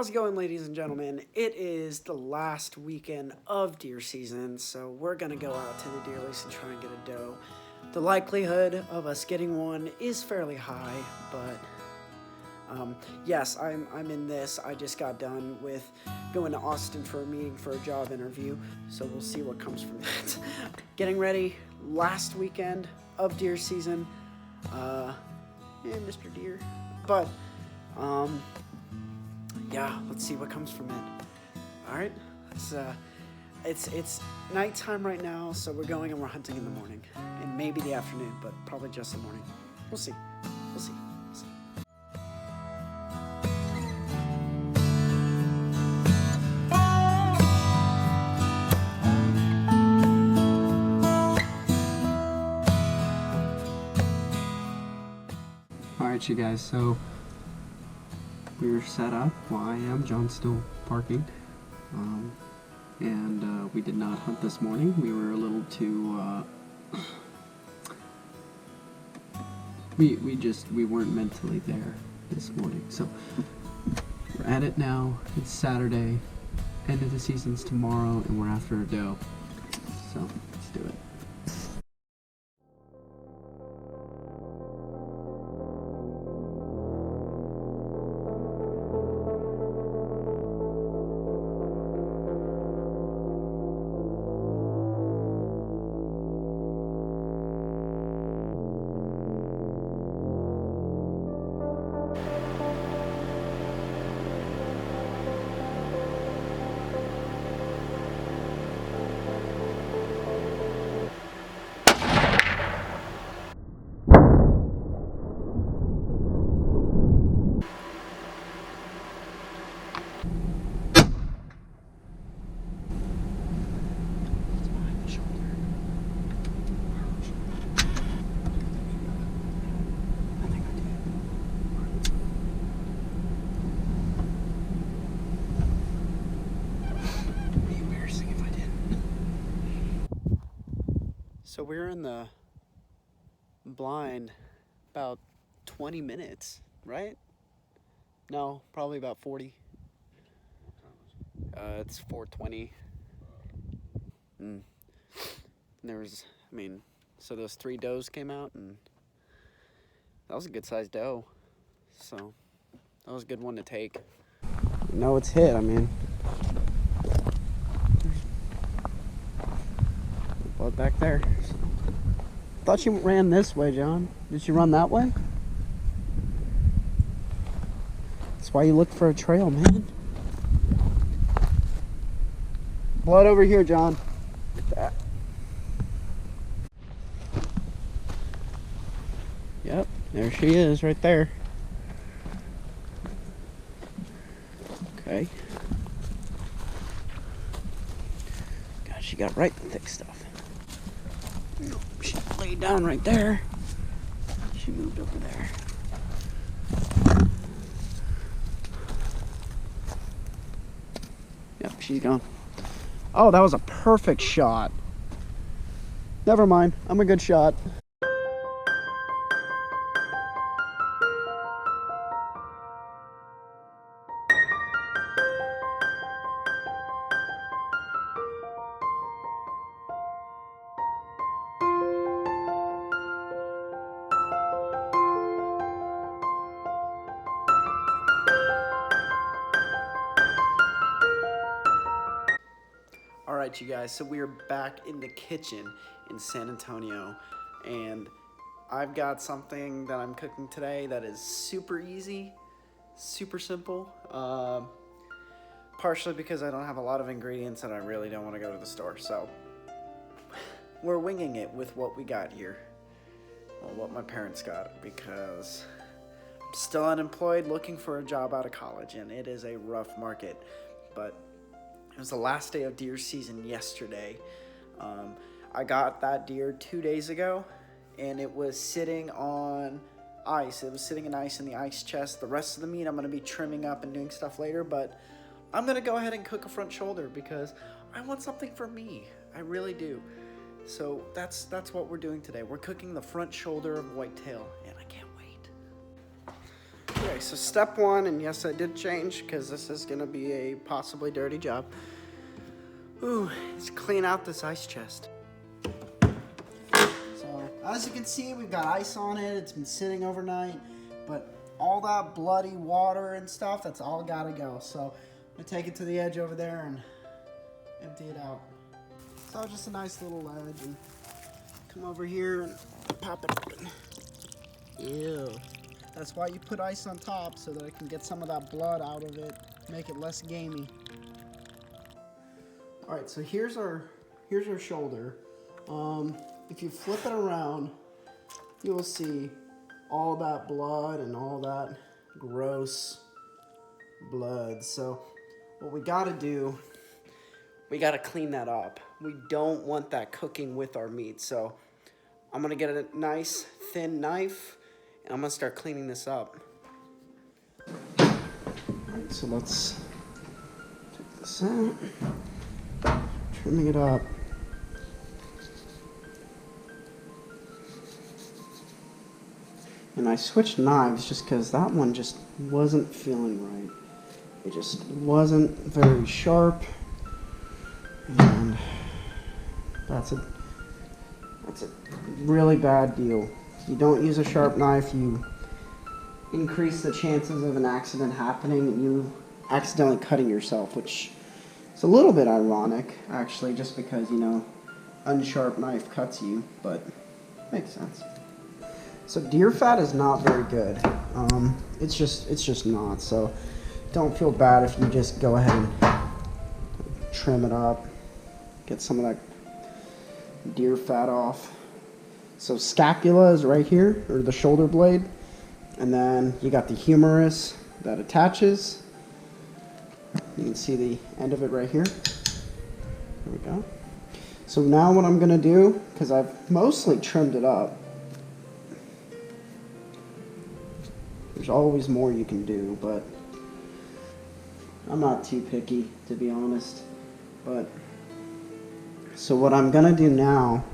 How's it going, ladies and gentlemen? It is the last weekend of deer season, so we're gonna go out to the deer lease and try and get a doe. The likelihood of us getting one is fairly high, but yes, I'm in this. I just got done with going to Austin for a meeting for a job interview, so we'll see what comes from that. Getting ready, last weekend of deer season. Mr. Deer. But, yeah, let's see what comes from it. All right, it's nighttime right now, so we're going and we're hunting in the morning, and maybe the afternoon, but probably just the morning. We'll see. We'll see. We'll see. Alright, you guys, so we're set up. Well, I am. John's still parking. And we did not hunt this morning. We were a little too, we weren't mentally there this morning. So we're at it now. It's Saturday. End of the season's tomorrow, and we're after a doe. So let's do it. So we're in the blind about 20 minutes, right? No, probably about 40. It's 4:20. There was, so those 3 does came out, and that was a good sized doe. So that was a good one to take. No, it's hit. Blood back there. Thought she ran this way, John. Did she run that way? That's why you look for a trail, man. Blood over here, John. Look at that. Yep, there she is right there. Okay. God, she got right the thick stuff. She laid down right there. She moved over there. Yep, she's gone. Oh, that was a perfect shot. Never mind, I'm a good shot. Alright, you guys, so we are back in the kitchen in San Antonio, and I've got something that I'm cooking today that is super easy, super simple, partially because I don't have a lot of ingredients and I really don't want to go to the store, so we're winging it with what we got here, well, what my parents got, because I'm still unemployed looking for a job out of college, and it is a rough market, but it was the last day of deer season yesterday. I got that deer 2 days ago, and it was sitting on ice. It was sitting in ice in the ice chest. The rest of the meat I'm going to be trimming up and doing stuff later, but I'm going to go ahead and cook a front shoulder because I want something for me. I really do. So that's what we're doing today. We're cooking the front shoulder of whitetail, and I can't wait. Okay, so step one, and yes, I did change because this is gonna be a possibly dirty job. Ooh, let's clean out this ice chest. So, as you can see, we've got ice on it. It's been sitting overnight, but all that bloody water and stuff, that's all gotta go. So, I'm gonna take it to the edge over there and empty it out. So, just a nice little ledge, and come over here and pop it open. Ew. That's why you put ice on top, so that I can get some of that blood out of it, make it less gamey. All right, so here's our shoulder. If you flip it around, you will see all that blood and all that gross blood. So what we gotta do, we gotta clean that up. We don't want that cooking with our meat. So I'm gonna get a nice thin knife and I'm gonna start cleaning this up. All right, so let's take this out. Trimming it up. And I switched knives just because that one just wasn't feeling right. It just wasn't very sharp. And that's a really bad deal. If you don't use a sharp knife, you increase the chances of an accident happening and you accidentally cutting yourself, which is a little bit ironic, actually, just because, you know, unsharp knife cuts you, but makes sense. So deer fat is not very good. It's just not. So don't feel bad if you just go ahead and trim it up, get some of that deer fat off. So scapula is right here, or the shoulder blade, and then you got the humerus that attaches. You can see the end of it right here. There we go. So now what I'm gonna do, because I've mostly trimmed it up, there's always more you can do, but I'm not too picky, to be honest. But so what I'm gonna do now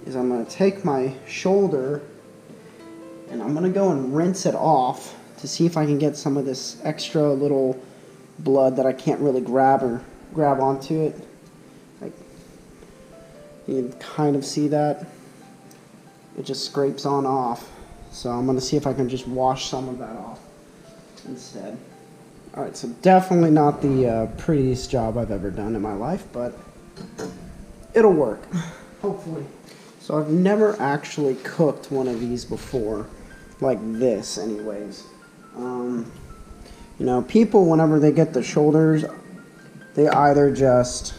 is I'm gonna take my shoulder and I'm gonna go and rinse it off to see if I can get some of this extra little blood that I can't really grab onto it. Like, you can kind of see that. It just scrapes on off. So I'm gonna see if I can just wash some of that off instead. All right, so definitely not the prettiest job I've ever done in my life, but it'll work, hopefully. So I've never actually cooked one of these before, like this anyways. You know, people, whenever they get the shoulders, they either just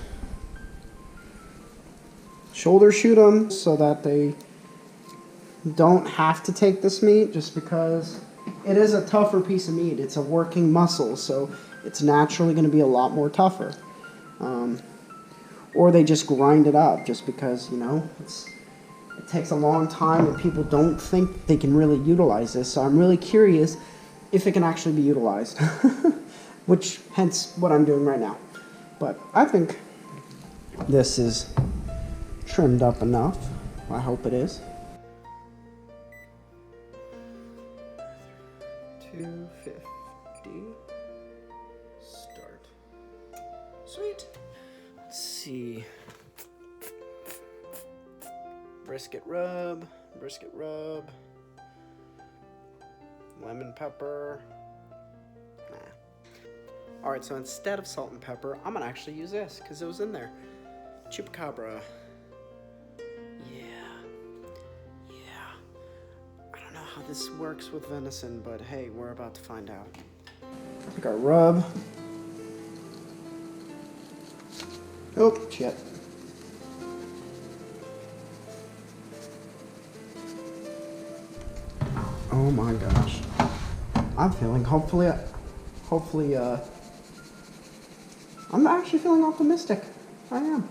shoulder shoot them so that they don't have to take this meat, just because it is a tougher piece of meat. It's a working muscle, so it's naturally going to be a lot more tougher. Or they just grind it up just because, you know, it takes a long time and people don't think they can really utilize this. So I'm really curious if it can actually be utilized, which hence what I'm doing right now. But I think this is trimmed up enough. I hope it is. 250. Start. Sweet. Let's see. Brisket rub. Lemon pepper. Nah. Alright, so instead of salt and pepper, I'm gonna actually use this because it was in there. Chupacabra. I don't know how this works with venison, but hey, we're about to find out. Take our rub. Oh, shit. Oh my gosh. I'm feeling, hopefully, I'm actually feeling optimistic. I am.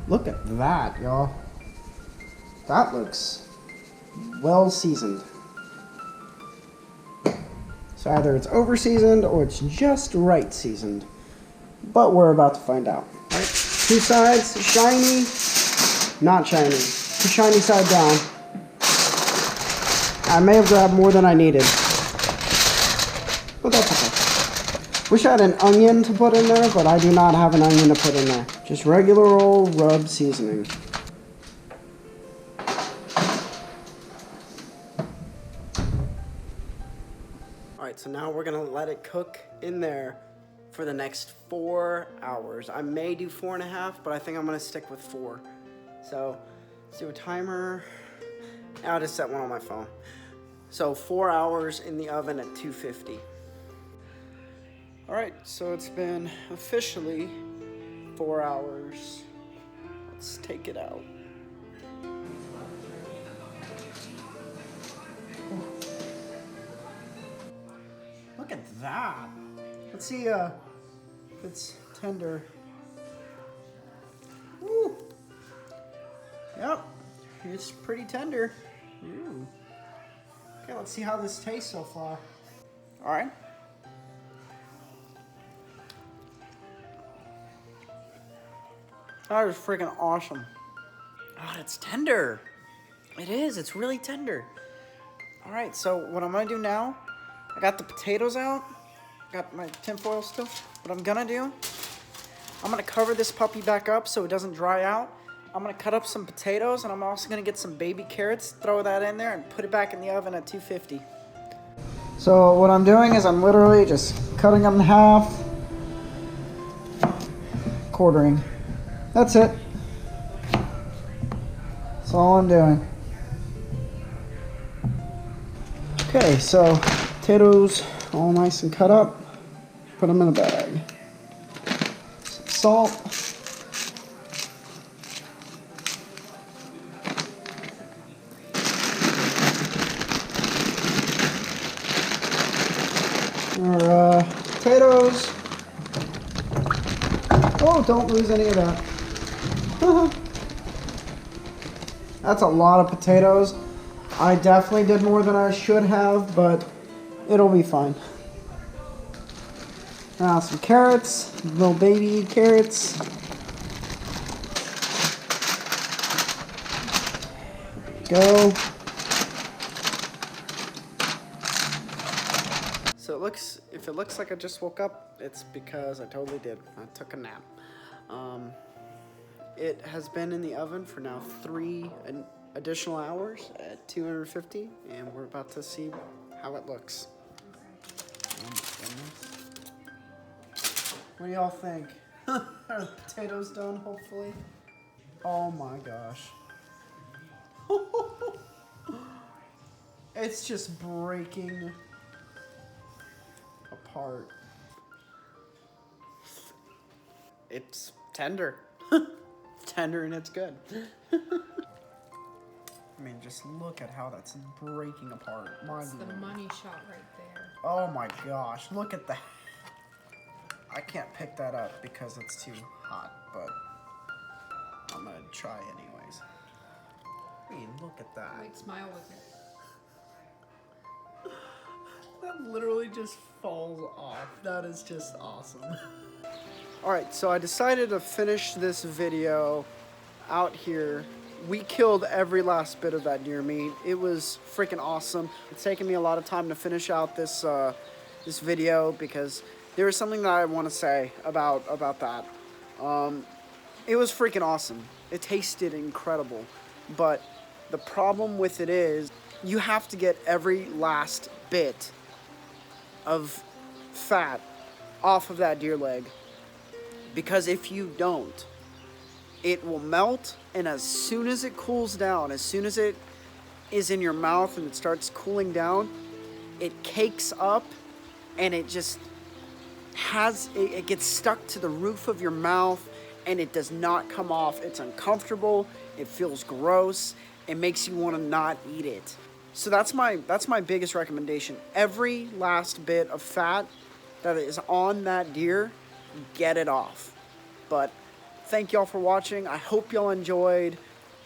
Look at that, y'all. That looks well seasoned. So either it's over seasoned or it's just right seasoned. But we're about to find out. Right? Two sides, shiny. Not shiny. Too shiny side down. I may have grabbed more than I needed. But that's okay. Wish I had an onion to put in there, but I do not have an onion to put in there. Just regular old rub seasoning. Alright, so now we're gonna let it cook in there for the next 4 hours. I may do 4.5, but I think I'm gonna stick with 4. So, let's do a timer. I'll just set one on my phone. So 4 hours in the oven at 250. Alright, so it's been officially 4 hours. Let's take it out. Look at that. Let's see if it's tender. Woo. Yep, it's pretty tender. Ooh. Okay, let's see how this tastes so far. All right. That is freaking awesome. Oh, it's tender. It is, it's really tender. All right, so what I'm gonna do now, I got the potatoes out. Got my tinfoil still. What I'm gonna do, I'm gonna cover this puppy back up so it doesn't dry out. I'm gonna cut up some potatoes, and I'm also gonna get some baby carrots, throw that in there, and put it back in the oven at 250. So what I'm doing is I'm literally just cutting them in half, quartering. That's it. That's all I'm doing. Okay, so potatoes all nice and cut up. Put them in a bag. Some salt. Our potatoes. Oh, don't lose any of that. That's a lot of potatoes. I definitely did more than I should have, but it'll be fine. Now some carrots, little baby carrots. Go. So it looks, if it looks like I just woke up, it's because I totally did. I took a nap. It has been in the oven for now 3 additional hours at 250, and we're about to see how it looks. Oh my goodness. What do y'all think? Are the potatoes done, hopefully? Oh my gosh. It's just breaking apart. It's tender. It's tender and it's good. I mean, just look at how that's breaking apart. It's the money shot right there. Oh my gosh, look at that. I can't pick that up because it's too hot, but I'm gonna try anyways. I mean, look at that. Wait, smile with it. That literally just falls off. That is just awesome. Alright, so I decided to finish this video out here. We killed every last bit of that deer meat. It was freaking awesome. It's taken me a lot of time to finish out this this video because there is something that I want to say about that. It was freaking awesome. It tasted incredible. But the problem with it is you have to get every last bit of fat off of that deer leg. Because if you don't, it will melt, and as soon as it cools down, as soon as it is in your mouth and it starts cooling down, it cakes up and it just has, it gets stuck to the roof of your mouth and it does not come off. It's uncomfortable, it feels gross, it makes you want to not eat it. So that's my biggest recommendation. Every last bit of fat that is on that deer, get it off. But thank y'all for watching. I hope y'all enjoyed.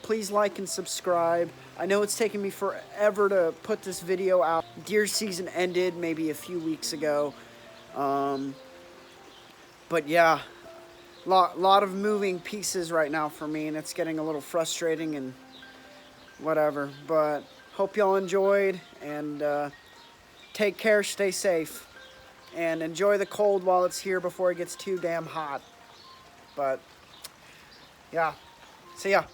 Please like and subscribe. I know it's taken me forever to put this video out. Deer season ended maybe a few weeks ago. But yeah, lot of moving pieces right now for me, and it's getting a little frustrating and whatever. But hope y'all enjoyed, and take care, stay safe, and enjoy the cold while it's here before it gets too damn hot. But yeah, see ya.